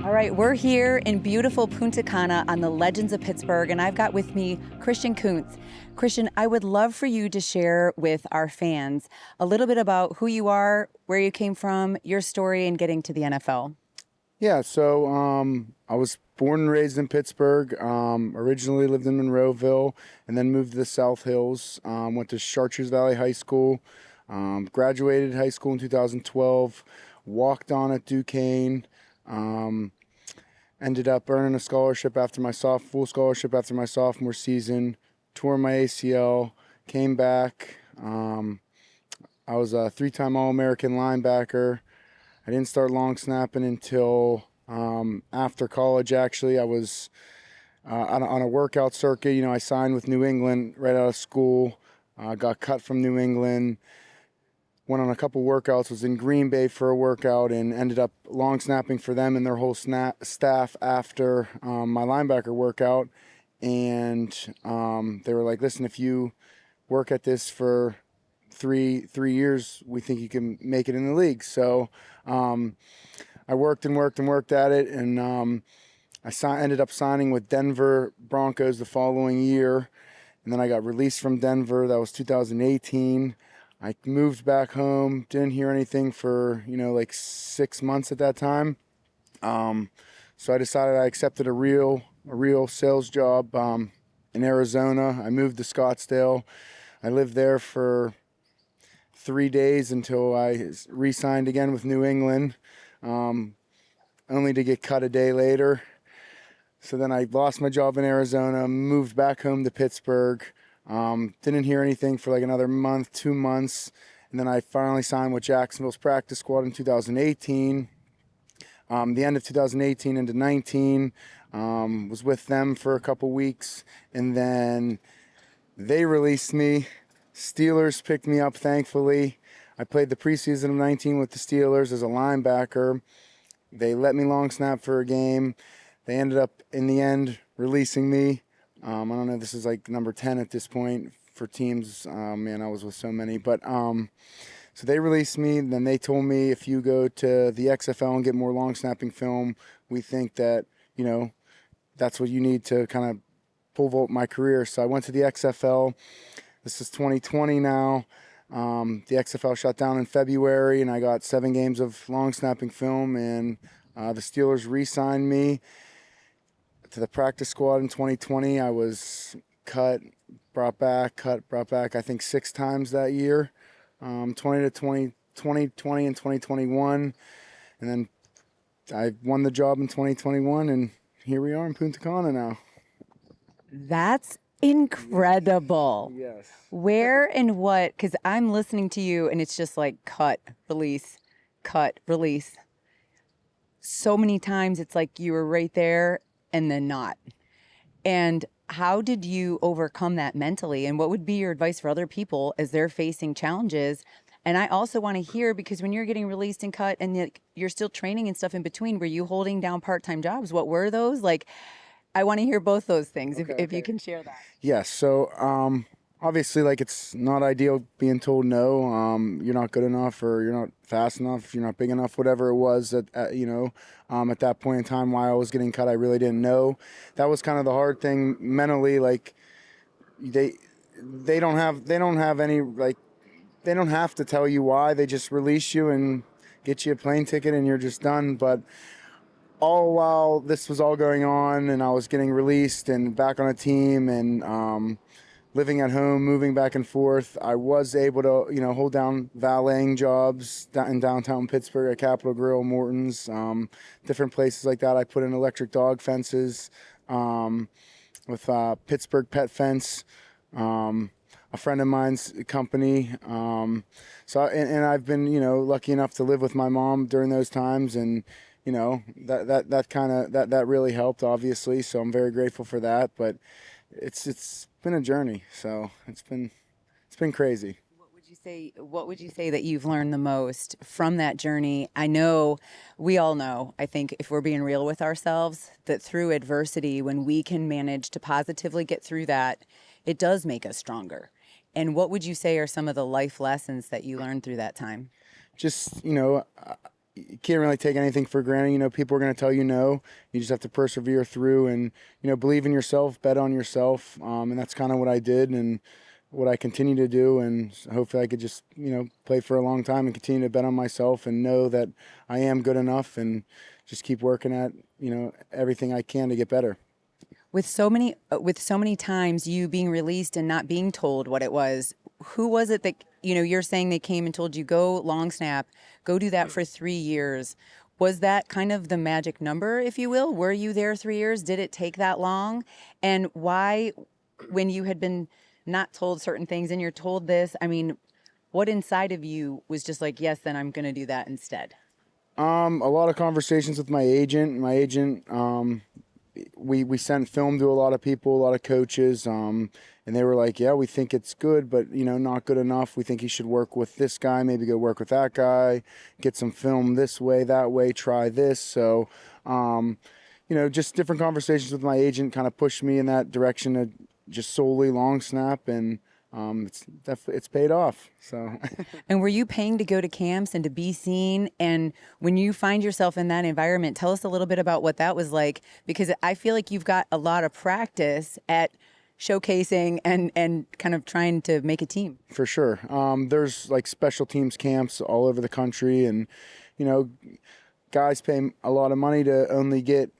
All right, we're here in beautiful Punta Cana on the Legends of Pittsburgh, and I've got with me Christian Kuntz. Christian, I would love for you to share with our fans a little bit about who you are, where you came from, your story in getting to the NFL. Yeah, so I was born and raised in Pittsburgh. Originally lived in Monroeville, and then moved to the South Hills. Went to Chartiers Valley High School. Graduated high school in 2012. Walked on at Duquesne. Ended up earning a scholarship after my full scholarship after my sophomore season. Tore my ACL. Came back. I was a three-time All-American linebacker. I didn't start long snapping until after college, actually. I was on a workout circuit. You know, I signed with New England right out of school. Got cut from New England. Went on a couple workouts, was in Green Bay for a workout, and ended up long snapping for them and their whole staff after my linebacker workout. And they were like, listen, if you work at this for three years, we think you can make it in the league. So I worked at it, and I ended up signing with Denver Broncos the following year. And then I got released from Denver. That was 2018. I moved back home, didn't hear anything for, like 6 months at that time. So I decided I accepted a real sales job in Arizona. I moved to Scottsdale. I lived there for 3 days until I re-signed again with New England, only to get cut a day later. So then I lost my job in Arizona, moved back home to Pittsburgh. Didn't hear anything for like another month, 2 months, and then I finally signed with Jacksonville's practice squad in 2018. The end of 2018 into 19, was with them for a couple weeks, and then they released me. Steelers picked me up, thankfully. I played the preseason of 19 with the Steelers as a linebacker. They let me long snap for a game. They ended up, in the end, releasing me. I don't know, this is like number 10 at this point for teams. Man, I was with so many. But so they released me. Then they told me, if you go to the XFL and get more long snapping film, we think that, that's what you need to kind of pole vault my career. So I went to the XFL. This is 2020 now. The XFL shut down in February, and I got 7 games of long snapping film, and the Steelers re-signed me to the practice squad in 2020. I was cut, brought back, I think 6 times that year, 2020 and 2021. And then I won the job in 2021, and here we are in Punta Cana now. That's incredible. Yes. Where and what? Because I'm listening to you, and it's just like cut, release, cut, release. So many times it's like you were right there and then not. And how did you overcome that mentally? And what would be your advice for other people as they're facing challenges? And I also want to hear, because when you're getting released and cut and you're still training and stuff in between, were you holding down part-time jobs? What were those? Like, I want to hear both those things, if you can share that. Yes. So obviously, like, it's not ideal being told no. You're not good enough, or you're not fast enough, you're not big enough, whatever it was at that point in time while I was getting cut. I really didn't know. That was kind of the hard thing mentally. Like, they don't have any, like, they don't have to tell you why. They just release you and get you a plane ticket, and you're just done. But all while this was all going on, and I was getting released and back on a team, and living at home, moving back and forth, I was able to, hold down valeting jobs in downtown Pittsburgh at Capitol Grill, Morton's, different places like that. I put in electric dog fences with Pittsburgh Pet Fence, a friend of mine's company. So I've been, lucky enough to live with my mom during those times, and that really helped, obviously. So I'm very grateful for that. But it's been a journey. So it's been crazy. What would you say that you've learned the most from that journey? I know, we all know, I think if we're being real with ourselves, that through adversity, when we can manage to positively get through that, it does make us stronger. And what would you say are some of the life lessons that you learned through that time? Just, you can't really take anything for granted. You know, people are going to tell you no. You just have to persevere through and, you know, believe in yourself, bet on yourself. And that's kind of what I did and what I continue to do. And hopefully I could just, you know, play for a long time and continue to bet on myself and know that I am good enough and just keep working at, you know, everything I can to get better. With so many times you being released and not being told what it was, who was it that, you know, you're saying they came and told you, go long snap, go do that for 3 years. Was that kind of the magic number, if you will? Were you there 3 years? Did it take that long? And why, when you had been not told certain things and you're told this, I mean, what inside of you was just like, yes, then I'm going to do that instead? A lot of conversations with my agent. We sent film to a lot of people, a lot of coaches, and they were like, yeah, we think it's good, but, you know, not good enough. We think he should work with this guy, maybe go work with that guy, get some film this way, that way, try this. So, you know, just different conversations with my agent kind of pushed me in that direction to just solely long snap, and it's paid off. So. And were you paying to go to camps and to be seen? And when you find yourself in that environment, tell us a little bit about what that was like, because I feel like you've got a lot of practice at showcasing and kind of trying to make a team. For sure. There's like special teams camps all over the country, and, you know, guys pay a lot of money to only get,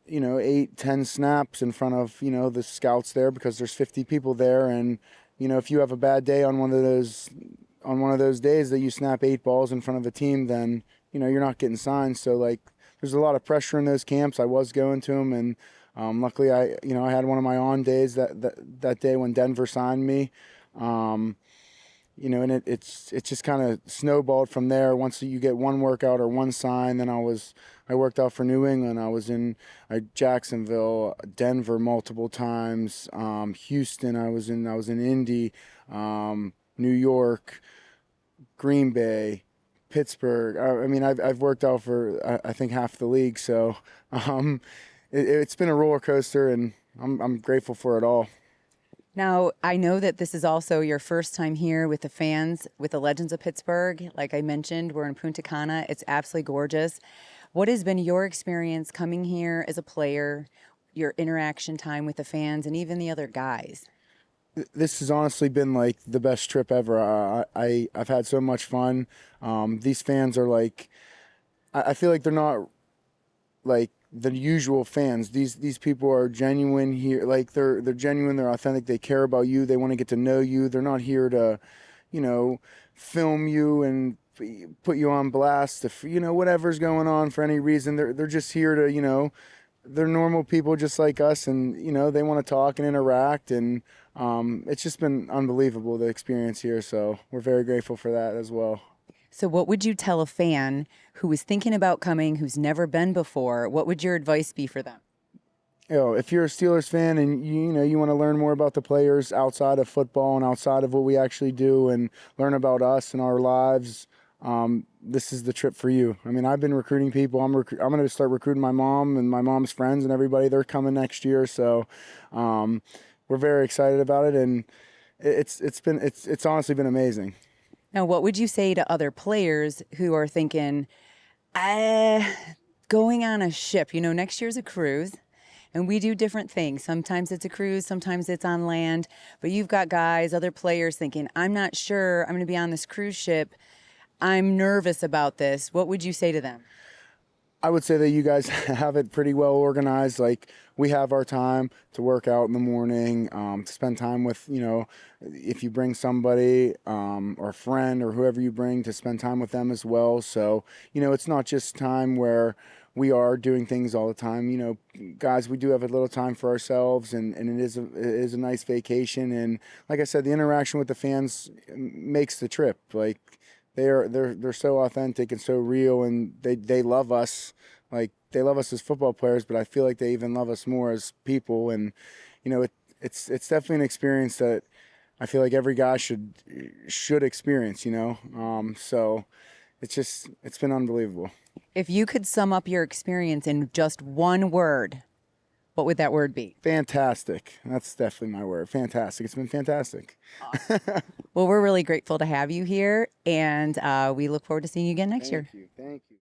you know, 8-10 snaps in front of, you know, the scouts there, because there's 50 people there. And, you know, if you have a bad day on one of those days that you snap 8 balls in front of a team, then, you know, you're not getting signed. So, like, there's a lot of pressure in those camps. I was going to them, and luckily I had one of my on days that day when Denver signed me. You know, and it's just kind of snowballed from there. Once you get one workout or one sign, then I worked out for New England. I was in Jacksonville, Denver multiple times, Houston. I was in Indy, New York, Green Bay, Pittsburgh. I mean, I've worked out for I think half the league. So it's been a roller coaster, and I'm grateful for it all. Now, I know that this is also your first time here with the fans, with the Legends of Pittsburgh. Like I mentioned, we're in Punta Cana. It's absolutely gorgeous. What has been your experience coming here as a player, your interaction time with the fans and even the other guys? This has honestly been like the best trip ever. I've had so much fun. These fans are like, I feel like they're not like the usual fans. These people are genuine here. Like they're genuine. They're authentic. They care about you. They want to get to know you. They're not here to, you know, film you and put you on blast if, you know, whatever's going on for any reason. They're just here to, you know, they're normal people just like us, and, you know, they want to talk and interact, and it's just been unbelievable, the experience here. So we're very grateful for that as well. So what would you tell a fan who is thinking about coming, who's never been before? What would your advice be for them? You know, if you're a Steelers fan and you know you want to learn more about the players outside of football and outside of what we actually do, and learn about us and our lives, this is the trip for you. I mean, I've been recruiting people. I'm going to start recruiting my mom and my mom's friends and everybody. They're coming next year, so we're very excited about it, and it's honestly been amazing. Now, what would you say to other players who are thinking, going on a ship, you know, next year's a cruise, and we do different things. Sometimes it's a cruise, sometimes it's on land, but you've got guys, other players thinking, I'm not sure I'm going to be on this cruise ship. I'm nervous about this. What would you say to them? I would say that you guys have it pretty well organized. Like, we have our time to work out in the morning, to spend time with, you know, if you bring somebody or a friend or whoever you bring, to spend time with them as well. So, you know, it's not just time where we are doing things all the time. You know, guys, we do have a little time for ourselves, and it is a nice vacation. And like I said, the interaction with the fans makes the trip. Like, they're so authentic and so real, and they love us. Like, they love us as football players, but I feel like they even love us more as people. And, you know, it's definitely an experience that I feel like every guy should experience, you know. So it's been unbelievable. If you could sum up your experience in just one word, what would that word be? Fantastic. That's definitely my word. Fantastic. It's been fantastic. Awesome. Well, we're really grateful to have you here, and we look forward to seeing you again next year. Thank you. Thank you.